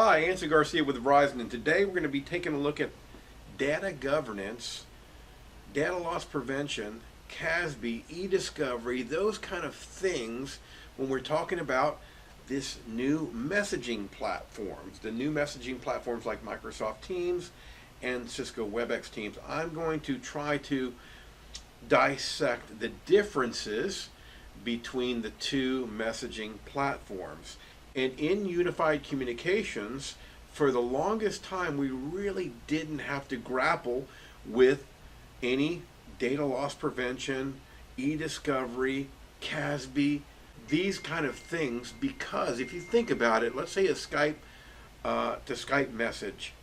Hi, Anson Garcia with Verizon, and today we're going to be taking a look at data governance, data loss prevention, CASB, eDiscovery, those kind of things when we're talking about this new messaging platforms, the new messaging platforms like Microsoft Teams and Cisco Webex Teams. I'm going to try to dissect the differences between the two messaging platforms. And in unified communications, for the longest time, we really didn't have to grapple with any data loss prevention, e-discovery, CASB, these kind of things, because if you think about it, let's say a Skype to Skype message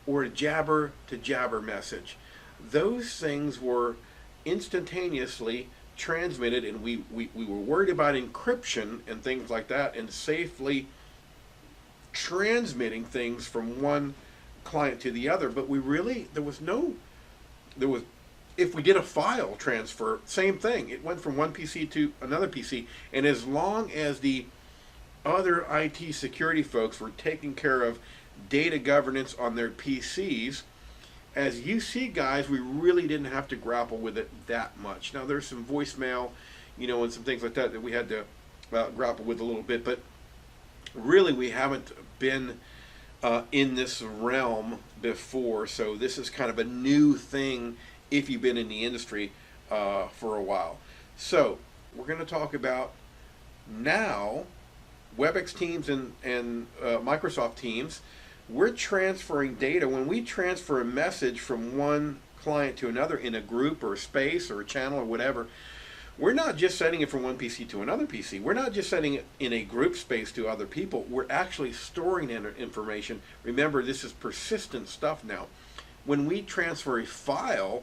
or a Jabber to Jabber message, those things were instantaneously transmitted, and we were worried about encryption and things like that and safely transmitting things from one client to the other. But we really, there was, if we did a file transfer, same thing. It went from one PC to another PC. And as long as the other IT security folks were taking care of data governance on their PCs, as you see, guys, we really didn't have to grapple with it that much. Now, there's some voicemail, and some things like that that we had to grapple with a little bit, but really we haven't been in this realm before, so this is kind of a new thing if you've been in the industry for a while. So, we're going to talk about now WebEx Teams and Microsoft Teams. We're transferring data. When we transfer a message from one client to another in a group or a space or a channel or whatever, we're not just sending it from one PC to another PC. We're not just sending it in a group space to other people. We're actually storing information. Remember, this is persistent stuff now. When we transfer a file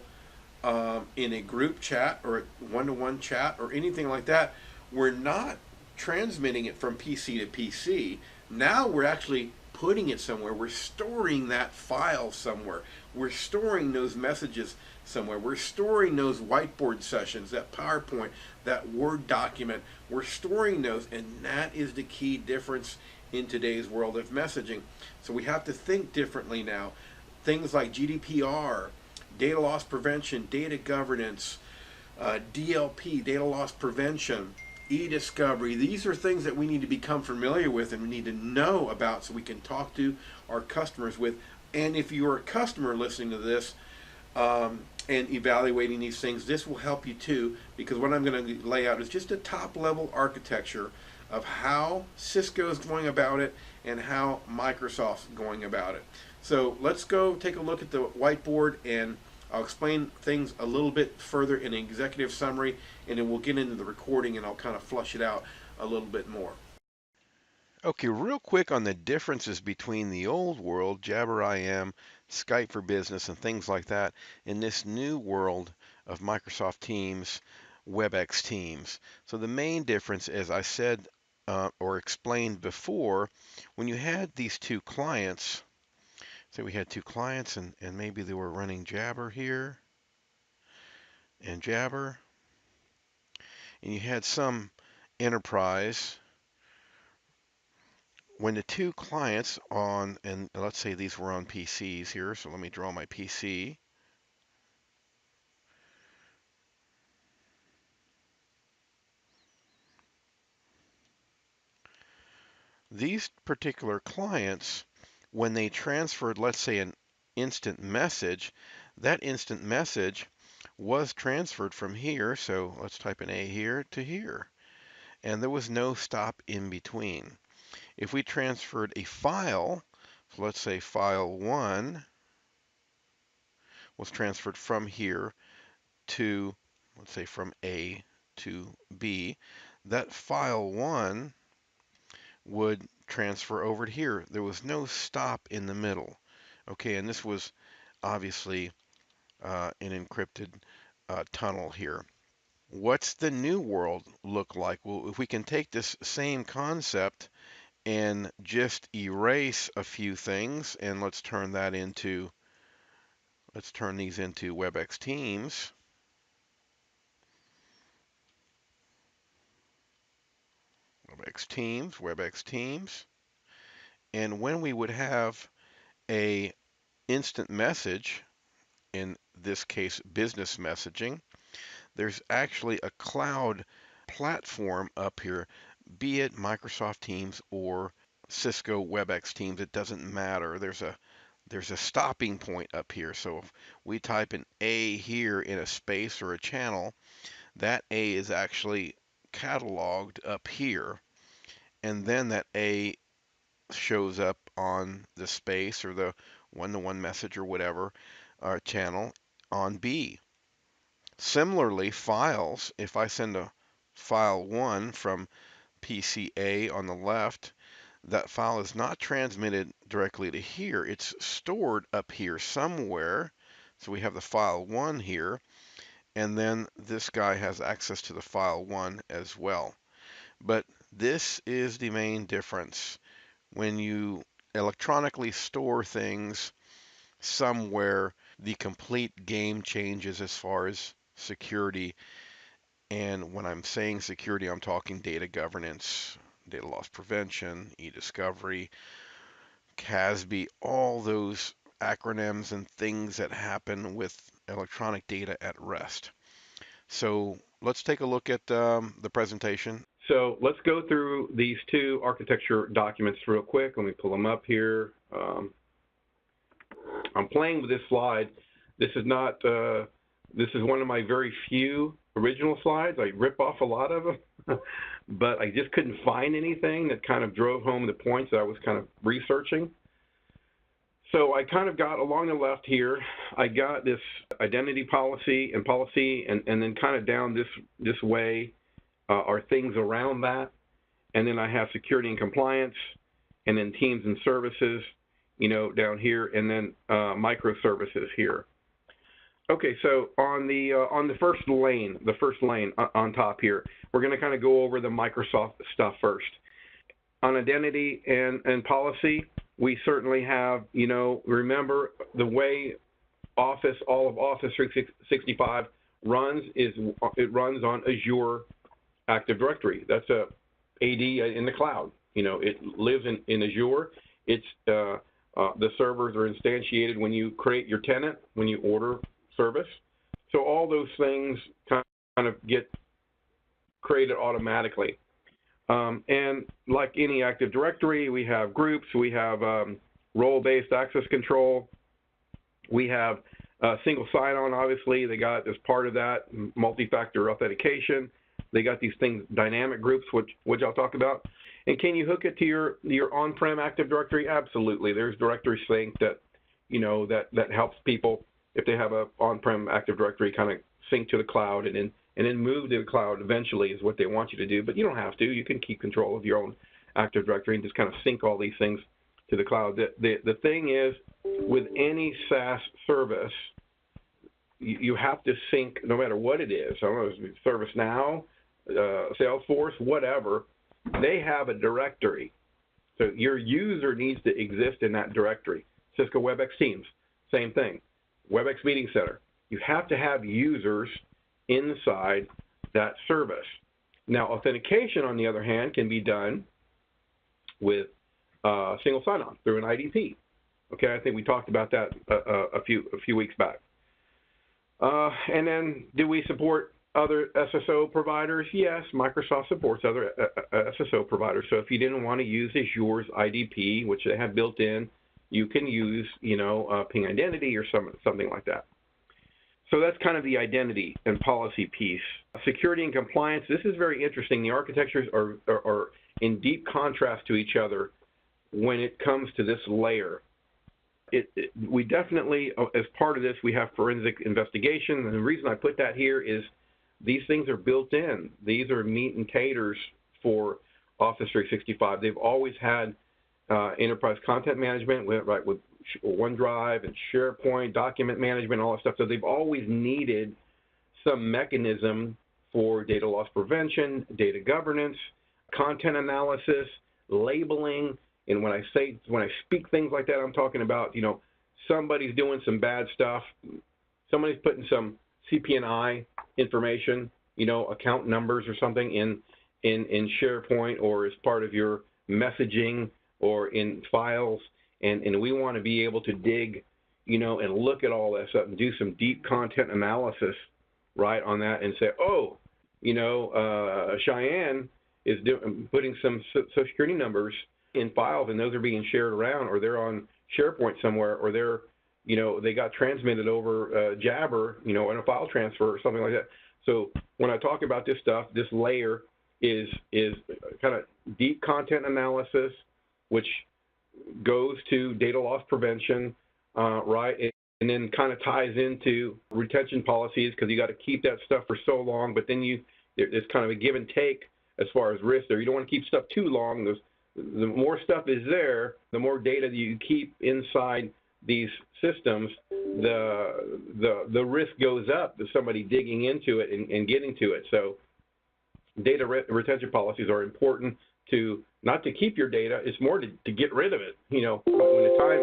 in a group chat or a one-to-one chat or anything like that, we're not transmitting it from PC to PC. Now we're actually putting it somewhere. We're storing that file somewhere. We're storing those messages somewhere. We're storing those whiteboard sessions, that PowerPoint, that Word document. We're storing those, and that is the key difference in today's world of messaging. So we have to think differently now. Things like GDPR, data loss prevention, data governance, DLP, data loss prevention, e-discovery. These are things that we need to become familiar with and we need to know about so we can talk to our customers with. And if you're a customer listening to this and evaluating these things, this will help you too, because what I'm going to lay out is just a top level architecture of how Cisco is going about it and how Microsoft's going about it. So let's go take a look at the whiteboard, and I'll explain things a little bit further in an executive summary, and then we'll get into the recording and I'll kind of flush it out a little bit more. Okay, real quick on the differences between the old world, Jabber IM, Skype for Business, and things like that, in this new world of Microsoft Teams, WebEx Teams. So the main difference, as I said or explained before, when you had these two clients, say we had two clients and maybe they were running Jabber here and Jabber, and you had some enterprise. When the two clients on, and let's say these were on PCs here, so let me draw my PC. These particular clients, when they transferred, let's say, an instant message, that instant message was transferred from here, so let's type an A here to here, and there was no stop in between. If we transferred a file, so let's say file 1 was transferred from here to, let's say, from A to B, that file 1 would transfer over to here. There was no stop in the middle. Okay, and this was obviously an encrypted tunnel here. What's the new world look like? Well, if we can take this same concept and just erase a few things, and let's turn these into WebEx Teams. WebEx Teams, WebEx Teams. And when we would have a instant message, in this case business messaging, there's actually a cloud platform up here, be it Microsoft Teams or Cisco Webex Teams, it doesn't matter. There's a stopping point up here. So if we type an A here in a space or a channel, that A is actually cataloged up here, and then that A shows up on the space or the one-to-one message or whatever channel on B. Similarly, files, if I send a file 1 from PCA on the left, that file is not transmitted directly to here. It's stored up here somewhere. So we have the file 1 here, and then this guy has access to the file 1 as well. But this is the main difference. When you electronically store things somewhere, the complete game changes as far as security. And when I'm saying security, I'm talking data governance, data loss prevention, eDiscovery, CASB, all those acronyms and things that happen with electronic data at rest. So let's take a look at the presentation. So let's go through these two architecture documents real quick. Let me pull them up here. I'm playing with this slide. This is not. This is one of my very few original slides. I rip off a lot of them, but I just couldn't find anything that kind of drove home the points that I was kind of researching. So I kind of got along the left here. I got this identity policy, and then kind of down this way are things around that, and then I have security and compliance, and then teams and services, down here, and then microservices here. Okay, so on the first lane on top here, we're going to kind of go over the Microsoft stuff first. On identity and policy, we certainly have, remember the way all of Office 365 runs is it runs on Azure Active Directory. That's a AD in the cloud. It lives in Azure. It's the servers are instantiated when you create your tenant, when you order service. So all those things kind of get created automatically. And like any Active Directory, we have groups, we have role-based access control, we have single sign-on, obviously. They got as part of that multi-factor authentication. They got these things, dynamic groups, which I'll talk about. And can you hook it to your on-prem Active Directory? Absolutely. There's Directory Sync that that helps people if they have a on-prem Active Directory kind of sync to the cloud and then move to the cloud eventually is what they want you to do. But you don't have to. You can keep control of your own Active Directory and just kind of sync all these things to the cloud. The thing is, with any SaaS service, you have to sync no matter what it is. I don't know, it's ServiceNow, Salesforce, whatever. They have a directory. So your user needs to exist in that directory. Cisco Webex Teams, same thing. Webex Meeting Center. You have to have users inside that service. Now, authentication, on the other hand, can be done with single sign-on through an IDP. Okay, I think we talked about that a few weeks back. And then, do we support other SSO providers? Yes, Microsoft supports other SSO providers. So if you didn't want to use Azure's IDP, which they have built in, you can use, Ping Identity or something like that. So that's kind of the identity and policy piece. Security and compliance, this is very interesting. The architectures are in deep contrast to each other when it comes to this layer. We definitely, as part of this, we have forensic investigation. And the reason I put that here is these things are built in. These are meat and taters for Office 365. They've always had enterprise content management, with OneDrive and SharePoint, document management, all that stuff. So they've always needed some mechanism for data loss prevention, data governance, content analysis, labeling. And when I speak things like that, I'm talking about, somebody's doing some bad stuff. Somebody's putting some CP&I information, account numbers or something in SharePoint or as part of your messaging or in files, and we want to be able to dig, and look at all that stuff and do some deep content analysis, right, on that, and say, oh, Cheyenne is putting some social security numbers in files, and those are being shared around, or they're on SharePoint somewhere, or they're, they got transmitted over Jabber, in a file transfer or something like that. So when I talk about this stuff, this layer is kind of deep content analysis, which goes to data loss prevention, right? And then kind of ties into retention policies, because you got to keep that stuff for so long, but then it's kind of a give and take as far as risk there. You don't want to keep stuff too long. The more stuff is there, the more data that you keep inside these systems, the risk goes up of somebody digging into it and getting to it. So data retention policies are important to not to keep your data, it's more to get rid of it. When the time,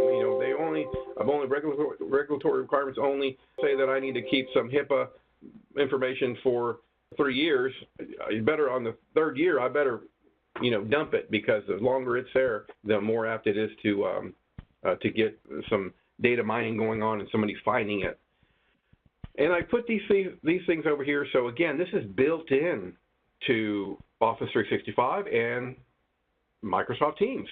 regulatory requirements only say that I need to keep some HIPAA information for 3 years. You better, on the third year, I better, dump it, because the longer it's there, the more apt it is to get some data mining going on and somebody finding it. And I put these things over here. So again, this is built in to Office 365 and Microsoft Teams.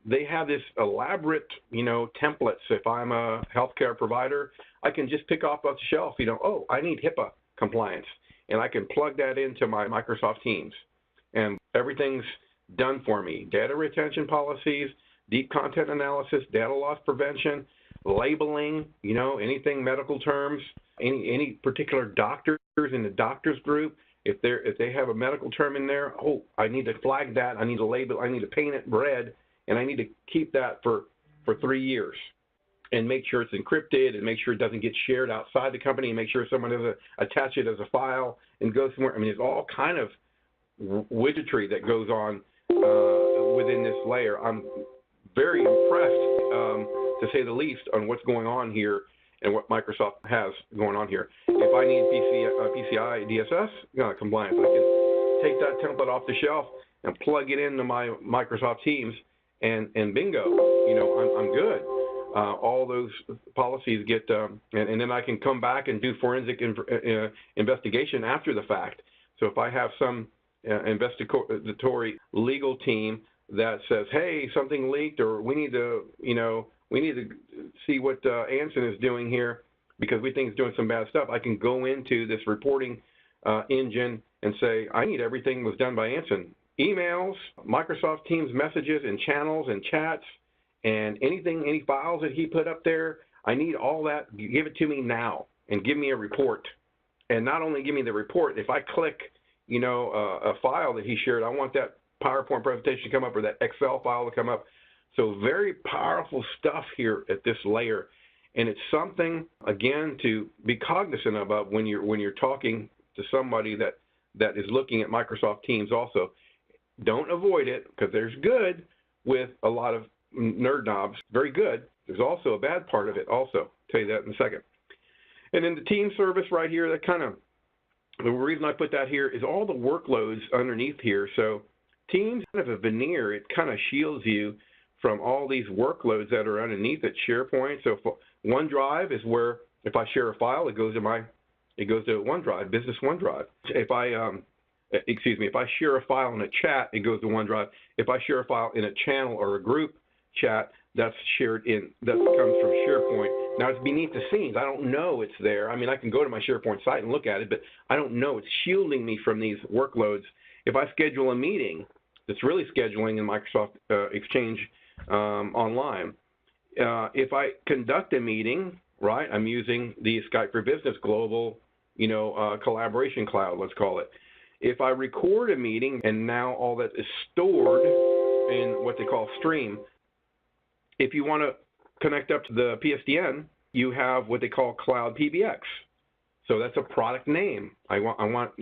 They have this elaborate, templates. If I'm a healthcare provider, I can just pick off the shelf, oh, I need HIPAA compliance, and I can plug that into my Microsoft Teams, and everything's done for me. Data retention policies, deep content analysis, data loss prevention, labeling, anything medical terms, any particular doctors in the doctors group. If they have a medical term in there, oh, I need to flag that, I need to label, I need to paint it red, and I need to keep that for 3 years, and make sure it's encrypted, and make sure it doesn't get shared outside the company, and make sure someone doesn't attach it as a file and go somewhere. I mean, there's all kind of widgetry that goes on within this layer. I'm very impressed, to say the least, on what's going on here and what Microsoft has going on here. If I need PCI DSS compliance, I can take that template off the shelf and plug it into my Microsoft Teams, and bingo, I'm good. All those policies get, and then I can come back and do forensic investigation after the fact. So if I have some investigatory legal team that says, hey, something leaked, or we need to see what Anson is doing here because we think he's doing some bad stuff, I can go into this reporting engine and say, I need everything was done by Anson. Emails, Microsoft Teams messages and channels and chats, and any files that he put up there, I need all that. Give it to me now and give me a report. And not only give me the report, if I click, a file that he shared, I want that PowerPoint presentation to come up, or that Excel file to come up. So very powerful stuff here at this layer. And it's something, again, to be cognizant of when you're talking to somebody that is looking at Microsoft Teams also. Don't avoid it, because there's good with a lot of nerd knobs, very good. There's also a bad part of it also. I'll tell you that in a second. And then the team service right here, the reason I put that here is all the workloads underneath here. So Teams is kind of a veneer. It kind of shields you from all these workloads that are underneath it. SharePoint, so OneDrive is where if I share a file, it goes to OneDrive, Business OneDrive. If I share a file in a chat, it goes to OneDrive. If I share a file in a channel or a group chat, that comes from SharePoint. Now it's beneath the scenes. I don't know it's there. I mean, I can go to my SharePoint site and look at it, but I don't know. It's shielding me from these workloads. If I schedule a meeting, that's really scheduling in Microsoft Exchange Online. If I conduct a meeting, right, I'm using the Skype for Business Global, collaboration cloud, let's call it. If I record a meeting, and now all that is stored in what they call Stream. If you want to connect up to the PSTN, you have what they call Cloud PBX. So that's a product name. I want,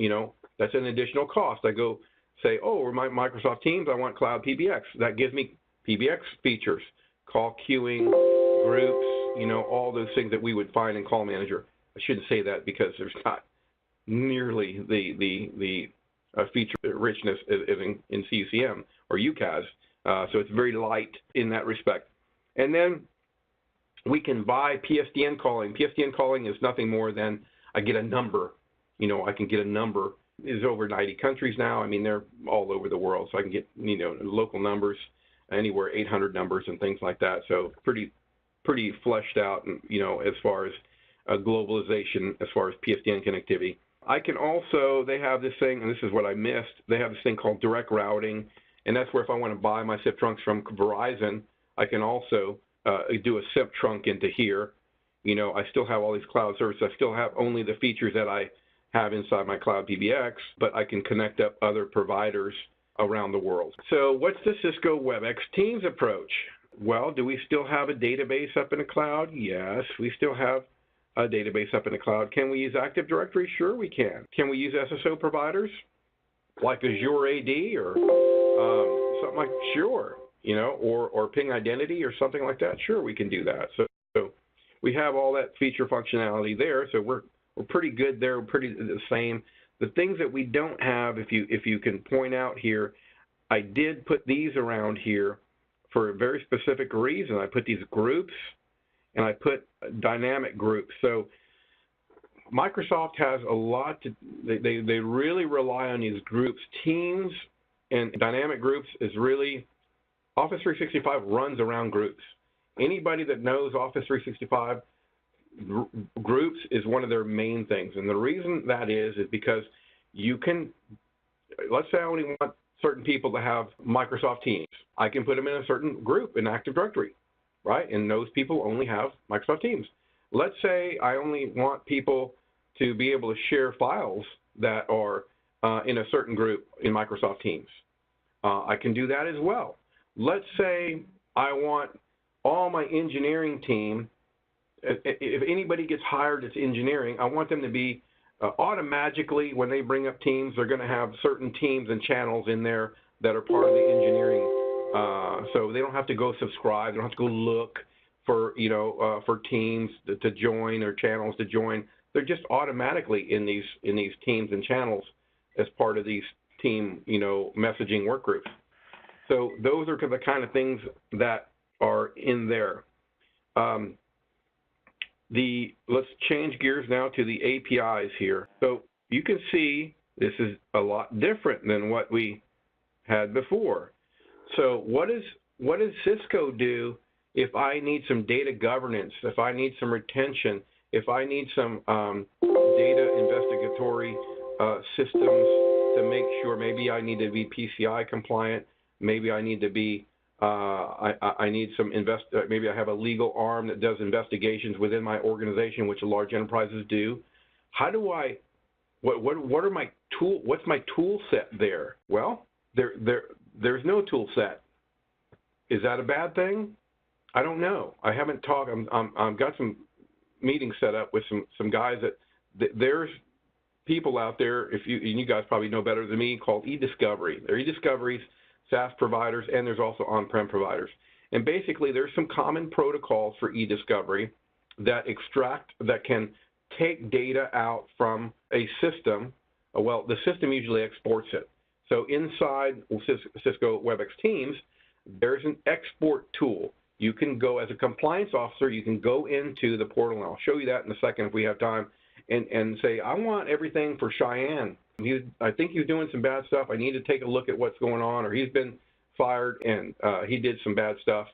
that's an additional cost. I go say, oh, my Microsoft Teams, I want Cloud PBX. That gives me PBX features, call queuing, groups, all those things that we would find in Call Manager. I shouldn't say that because there's not nearly the feature richness in CUCM or UCAS, So it's very light in that respect. And then we can buy PSTN calling. PSTN calling is nothing more than I get a number. I can get a number. It's over 90 countries now. I mean, they're all over the world, so I can get local numbers, anywhere 800 numbers and things like that. So pretty fleshed out, as far as globalization, as far as PSTN connectivity. I can also, they have this thing, and this is what I missed, they have this thing called direct routing, and that's where if I want to buy my SIP trunks from Verizon, I can also do a SIP trunk into here. I still have all these cloud services. I still have only the features that I have inside my cloud PBX, but I can connect up other providers around the world. So what's the Cisco Webex Teams approach? Well, do we still have a database up in the cloud? Yes, we still have a database up in the cloud. Can we use Active Directory? Sure, we can. Can we use SSO providers like Azure AD or something like? Sure, or Ping Identity or something like that. Sure, we can do that. So we have all that feature functionality there. So we're pretty good there. We're pretty the same. The things that we don't have, if you can point out here, I did put these around here for a very specific reason. I put these groups, and I put dynamic groups. So Microsoft has a lot to, they really rely on these groups. Teams and dynamic groups is really, Office 365 runs around groups. Anybody that knows Office 365, groups is one of their main things. And the reason that is because you can, let's say I only want certain people to have Microsoft Teams. I can put them in a certain group in Active Directory, right? And those people only have Microsoft Teams. Let's say I only want people to be able to share files that are in a certain group in Microsoft Teams. I can do that as well. Let's say I want all my engineering team, if anybody gets hired that's engineering, I want them to be automatically, when they bring up teams, they're going to have certain teams and channels in there that are part of the engineering. So they don't have to go subscribe. They don't have to go look for, for teams to join or channels to join. They're just automatically in these teams and channels as part of these team, messaging work groups. So those are the kind of things that are in there. Let's change gears now to the APIs here. So you can see this is a lot different than what we had before. So what does Cisco do if I need some data governance, if I need some retention, if I need some data investigatory systems to make sure maybe I need to be PCI compliant, maybe I need to be I need some maybe I have a legal arm that does investigations within my organization, which large enterprises do. How do I? What are my tool? What's my tool set there? Well, there's no tool set. Is that a bad thing? I don't know. I haven't talked. I've got some meetings set up with some guys that there's people out there. And you guys probably know better than me, called eDiscovery. They're eDiscoveries, SaaS providers, and there's also on-prem providers. And basically, there's some common protocols for eDiscovery that can take data out from a system. Well, the system usually exports it. So inside Cisco Webex Teams, there's an export tool. You can go, as a compliance officer, you can go into the portal, and I'll show you that in a second if we have time, and say, I want everything for Cheyenne. I think he's doing some bad stuff. I need to take a look at what's going on, or he's been fired and he did some bad stuff,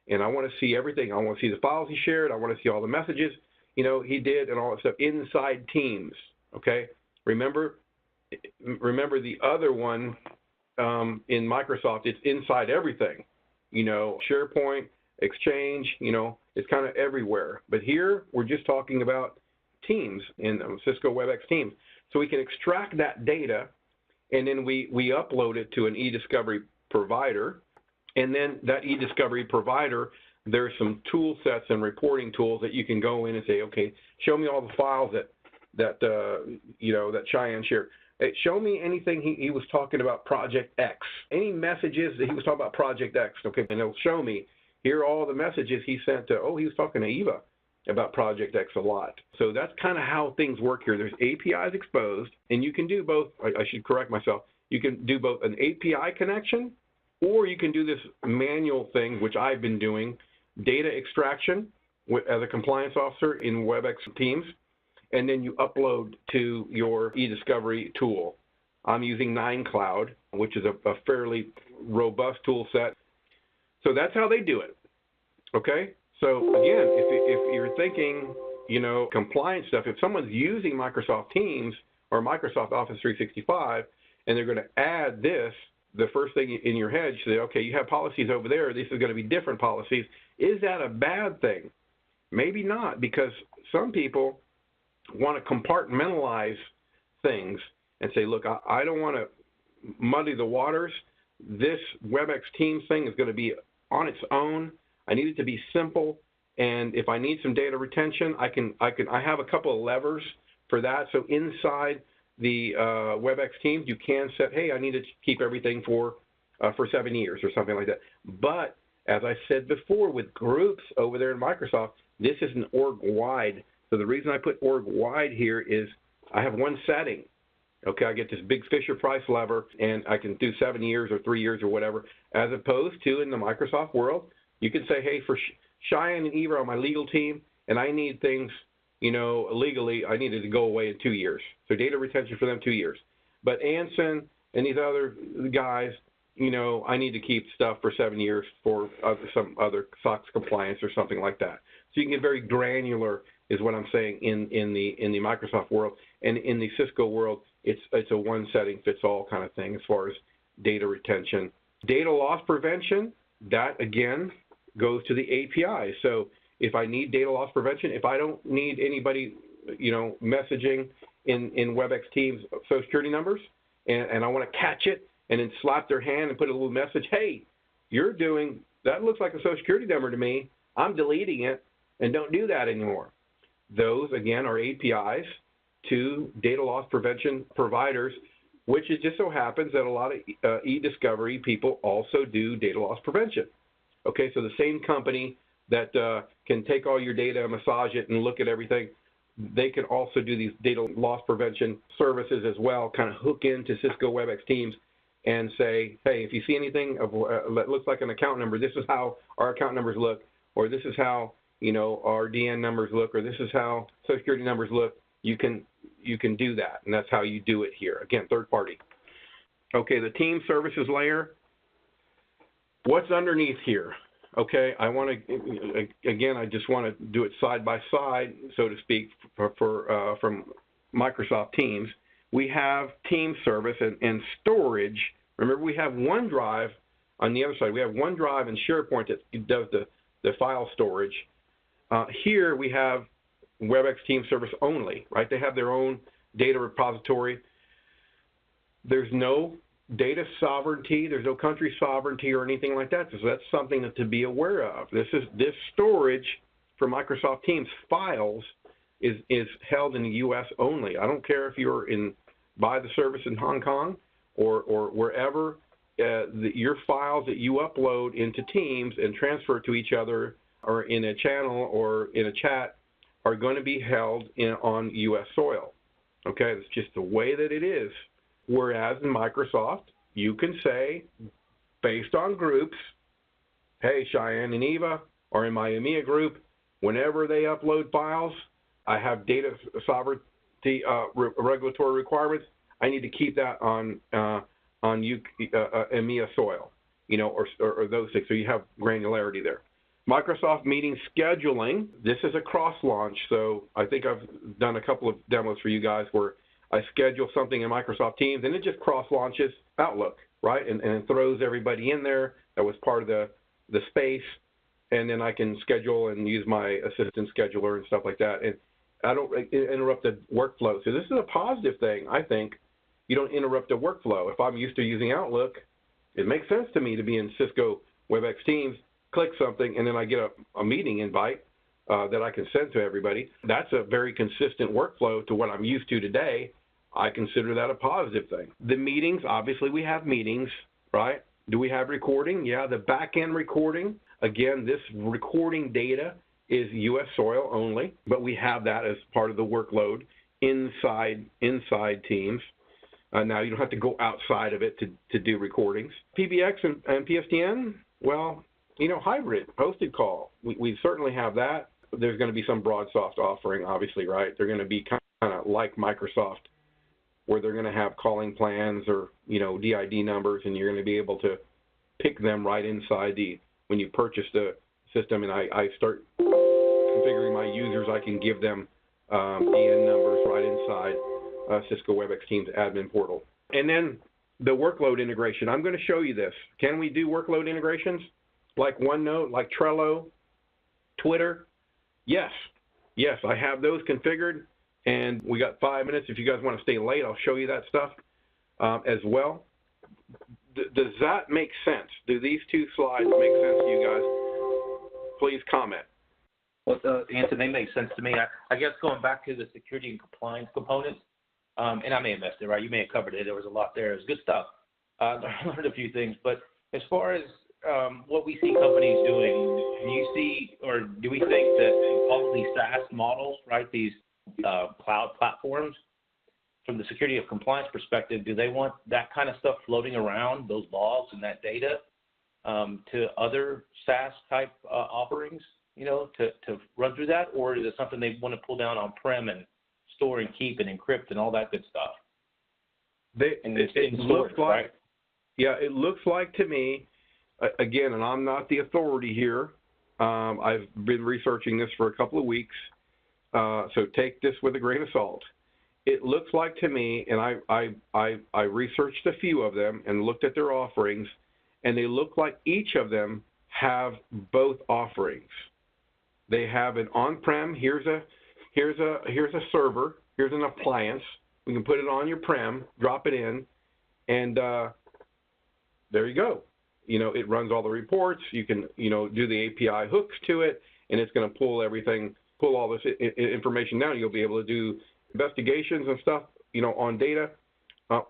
and I want to see everything. I want to see the files he shared. I want to see all the messages, he did, and all that stuff inside Teams. Okay, remember the other one in Microsoft. It's inside everything. SharePoint, Exchange. It's kind of everywhere. But here we're just talking about Teams in Cisco Webex Teams. So we can extract that data, and then we upload it to an eDiscovery provider. And then that eDiscovery provider, there's some tool sets and reporting tools that you can go in and say, okay, show me all the files that Cheyenne shared. Hey, show me anything he was talking about Project X. Any messages that he was talking about Project X. Okay, and it'll show me here are all the messages he sent to, he was talking to Eva about Project X a lot. So that's kind of how things work here. There's APIs exposed, and you can do both. I should correct myself. You can do both an API connection Or you can do this manual thing, which I've been doing, data extraction as a compliance officer in Webex Teams, and then you upload to your eDiscovery tool. I'm using 9Cloud, which is a fairly robust tool set. So that's how they do it, okay? So again, if you're thinking, you know, compliance stuff, if someone's using Microsoft Teams or Microsoft Office 365, and they're going to add this, the first thing in your head, you say, okay, you have policies over there, this is going to be different policies. Is that a bad thing? Maybe not, because some people want to compartmentalize things and say, look, I don't want to muddy the waters. This WebEx Teams thing is going to be on its own. I need it to be simple, and if I need some data retention, I have a couple of levers for that. So inside the WebEx Teams, you can set, hey, I need to keep everything for 7 years or something like that. But as I said before, with groups over there in Microsoft, this is an org-wide. So the reason I put org-wide here is I have one setting. Okay, I get this big Fisher-Price lever, and I can do 7 years or 3 years or whatever, as opposed to in the Microsoft world, you can say, hey, for Cheyenne and Eva on my legal team, and I need things, you know, legally, I needed to go away in 2 years. So data retention for them, 2 years. But Anson and these other guys, you know, I need to keep stuff for 7 years for some other SOX compliance or something like that. So you can get very granular, is what I'm saying, in the Microsoft world. And in the Cisco world, it's a one setting fits all kind of thing as far as data retention. Data loss prevention, that again goes to the API. So if I need data loss prevention, if I don't need anybody, you know, messaging in WebEx Teams Social Security numbers, and I want to catch it and then slap their hand and put a little message, hey, you're doing, that looks like a Social Security number to me, I'm deleting it, and don't do that anymore. Those, again, are APIs to data loss prevention providers, which it just so happens that a lot of eDiscovery people also do data loss prevention. Okay, so the same company that can take all your data, massage it, and look at everything, they can also do these data loss prevention services as well, kind of hook into Cisco Webex Teams and say, hey, if you see anything that looks like an account number, this is how our account numbers look, or this is how, you know, our DN numbers look, or this is how Social Security numbers look. You can do that, and that's how you do it here. Again, third party. Okay, the team services layer. What's underneath here? Okay, I want to, again, I just want to do it side by side, so to speak, from Microsoft Teams. We have team service and storage. Remember, we have OneDrive on the other side. We have OneDrive and SharePoint that does the file storage. Here we have WebEx Team Service only, right? They have their own data repository. There's no data sovereignty, there's no country sovereignty or anything like that. So that's something to be aware of. This storage for Microsoft Teams files is held in the U.S. only. I don't care if you're by the service in Hong Kong or wherever. Your files that you upload into Teams and transfer to each other or in a channel or in a chat are going to be held on U.S. soil. Okay, it's just the way that it is. Whereas in Microsoft, you can say, based on groups, hey, Cheyenne and Eva, or in my EMEA group, whenever they upload files, I have data sovereignty regulatory requirements. I need to keep that on EMEA soil, you know, or those things. So you have granularity there. Microsoft meeting scheduling. This is a cross launch. So I think I've done a couple of demos for you guys where I schedule something in Microsoft Teams and it just cross launches Outlook, right? And throws everybody in there that was part of the space. And then I can schedule and use my assistant scheduler and stuff like that. And I don't interrupt the workflow. So this is a positive thing, I think. You don't interrupt the workflow. If I'm used to using Outlook, it makes sense to me to be in Cisco Webex Teams, click something, and then I get a meeting invite that I can send to everybody. That's a very consistent workflow to what I'm used to today. I consider that a positive thing. The meetings, obviously we have meetings, right? Do we have recording? Yeah, the back-end recording. Again, this recording data is U.S. soil only, but we have that as part of the workload inside Teams. Now, you don't have to go outside of it to do recordings. PBX and PSTN, well, hybrid, hosted call. We certainly have that. There's going to be some BroadSoft offering, obviously, right? They're going to be kind of like Microsoft, where they're going to have calling plans or, DID numbers, and you're going to be able to pick them right inside when you purchase the system, and I start configuring my users, I can give them DN numbers right inside Cisco Webex Teams admin portal. And then the workload integration. I'm going to show you this. Can we do workload integrations like OneNote, like Trello, Twitter? Yes. Yes, I have those configured, and we got 5 minutes. If you guys want to stay late, I'll show you that stuff as well. Does that make sense? Do these two slides make sense to you guys? Please comment. Well, Anthony, they make sense to me. I guess going back to the security and compliance components, and I may have missed it, right? You may have covered it. There was a lot there. It was good stuff. I learned a few things. But as far as what we see companies doing, do you see, or do we think that all of these SaaS models, right, these cloud platforms, from the security of compliance perspective, do they want that kind of stuff floating around, those logs and that data, to other SaaS type offerings, to run through that? Or is it something they want to pull down on-prem and store and keep and encrypt and all that good stuff? It looks like, right? Yeah, it looks like to me, again, and I'm not the authority here. I've been researching this for a couple of weeks, so take this with a grain of salt. It looks like to me, and I researched a few of them and looked at their offerings, and they look like each of them have both offerings. They have an on-prem. Here's a server. Here's an appliance. We can put it on your prem, drop it in, and there you go. It runs all the reports. You can do the API hooks to it, and it's going to pull all this information down. You'll be able to do investigations and stuff, on data.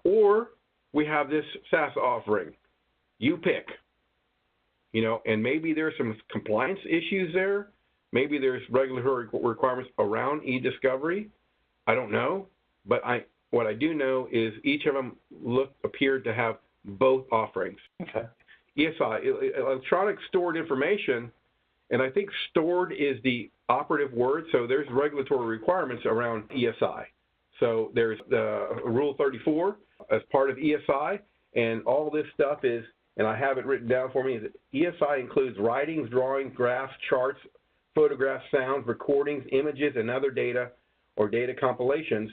Or we have this SaaS offering. You pick. And maybe there's some compliance issues there. Maybe there's regulatory requirements around eDiscovery. I don't know. But what I do know is each of them appeared to have both offerings. Okay. ESI, electronic stored information, and I think stored is the operative word. So there's regulatory requirements around ESI. So there's the Rule 34 as part of ESI, and all this stuff is, and I have it written down for me, is that ESI includes writings, drawings, graphs, charts, photographs, sounds, recordings, images, and other data or data compilations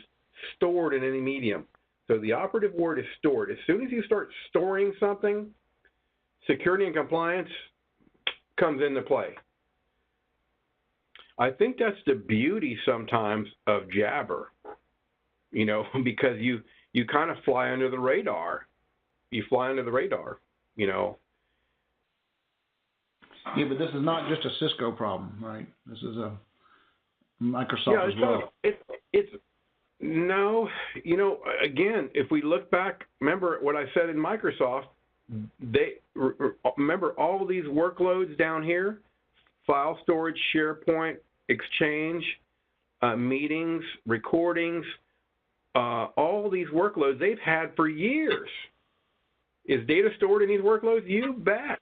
stored in any medium. So the operative word is stored. As soon as you start storing something, security and compliance comes into play. I think that's the beauty sometimes of Jabber, because you kind of fly under the radar. You fly under the radar, Yeah, but this is not just a Cisco problem, right? This is a Microsoft as well. No, again, if we look back, remember what I said in Microsoft, remember all these workloads down here, file storage, SharePoint, Exchange, meetings, recordings, all these workloads they've had for years. Is data stored in these workloads? You bet.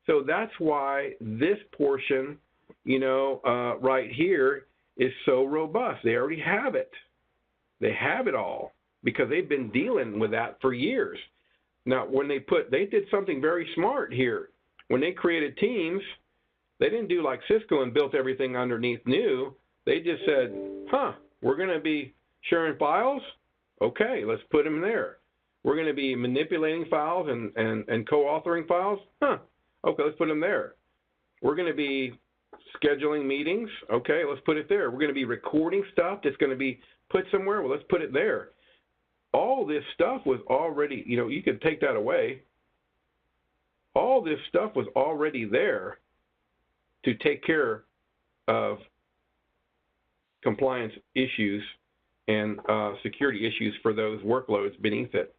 So that's why this portion, right here is so robust. They already have it. They have it all because they've been dealing with that for years. Now, when they did something very smart here. When they created Teams, they didn't do like Cisco and built everything underneath new. They just said, we're going to be sharing files? Okay, let's put them there. We're going to be manipulating files and co-authoring files? Okay, let's put them there. We're going to be scheduling meetings? Okay, let's put it there. We're going to be recording stuff that's going to be put somewhere? Well, let's put it there. All this stuff was already, you could take that away. All this stuff was already there to take care of compliance issues and security issues for those workloads beneath it.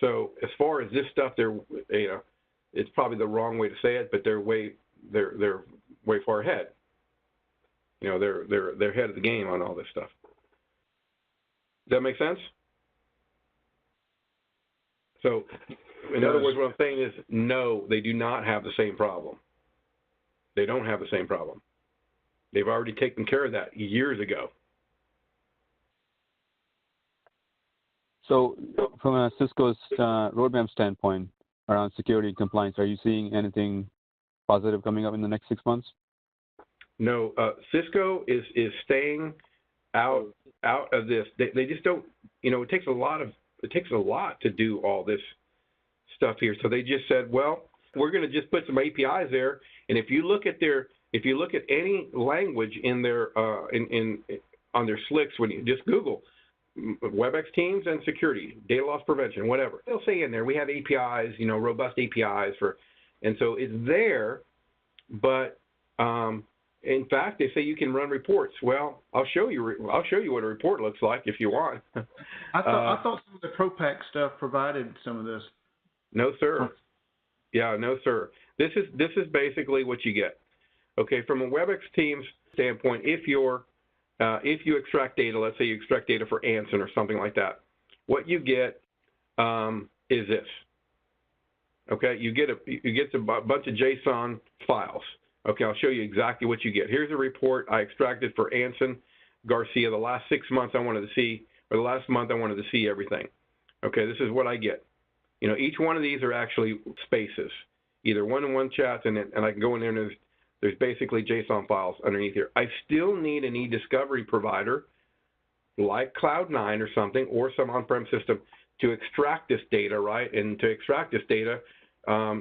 So as far as this stuff, it's probably the wrong way to say it, but they're way far ahead. They're ahead of the game on all this stuff. Does that make sense? So, in other words, what I'm saying is, no, they do not have the same problem. They don't have the same problem. They've already taken care of that years ago. So, from a Cisco's roadmap standpoint around security and compliance, are you seeing anything positive coming up in the next 6 months? No, Cisco is staying out of this. They just don't. It takes a lot to do all this stuff here. So they just said, well, we're going to just put some APIs there, and if you look at any language in their on their slicks, when you just Google Webex Teams and security, data loss prevention, whatever, they'll say in there we have APIs, robust APIs for, and so it's there, but in fact, they say you can run reports. Well, I'll show you what a report looks like if you want. I thought some of the ProPack stuff provided some of this. No, sir. Yeah, no, sir. This is basically what you get. Okay, from a Webex Teams standpoint, if you extract data, let's say you extract data for Anson or something like that, what you get is this. Okay, you get a bunch of JSON files. Okay, I'll show you exactly what you get. Here's a report I extracted for Anson Garcia. The last 6 months I wanted to see, or the last month I wanted to see everything. Okay, this is what I get. Each one of these are actually spaces, either one-to-one chats, and I can go in there and there's basically JSON files underneath here. I still need an eDiscovery provider like Cloud9 or something, or some on-prem system to extract this data, right? And to extract this data, I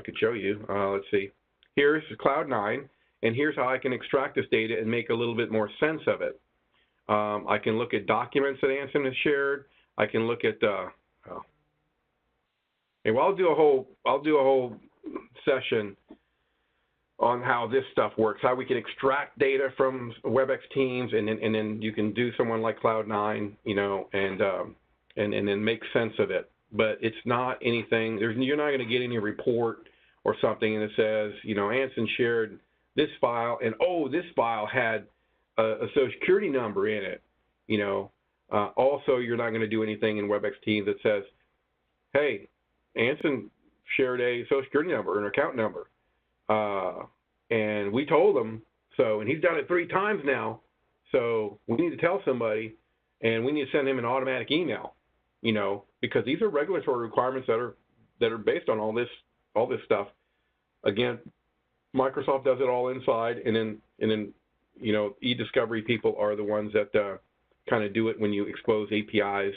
could show you. Let's see. Here's Cloud9, and here's how I can extract this data and make a little bit more sense of it. I can look at documents that Anson has shared. I can look at I'll do a whole session on how this stuff works, how we can extract data from Webex Teams, and then you can do someone like Cloud9, and then make sense of it. But it's not anything. You're not going to get any report or something and it says, Anson shared this file, and this file had a social security number in it. Also, you're not going to do anything in Webex Teams that says, hey, Anson shared a social security number, an account number, and we told him so, and he's done it 3 times now. So we need to tell somebody, and we need to send him an automatic email, because these are regulatory requirements that are based on all this stuff. Again, Microsoft does it all inside, and then eDiscovery people are the ones that kind of do it when you expose APIs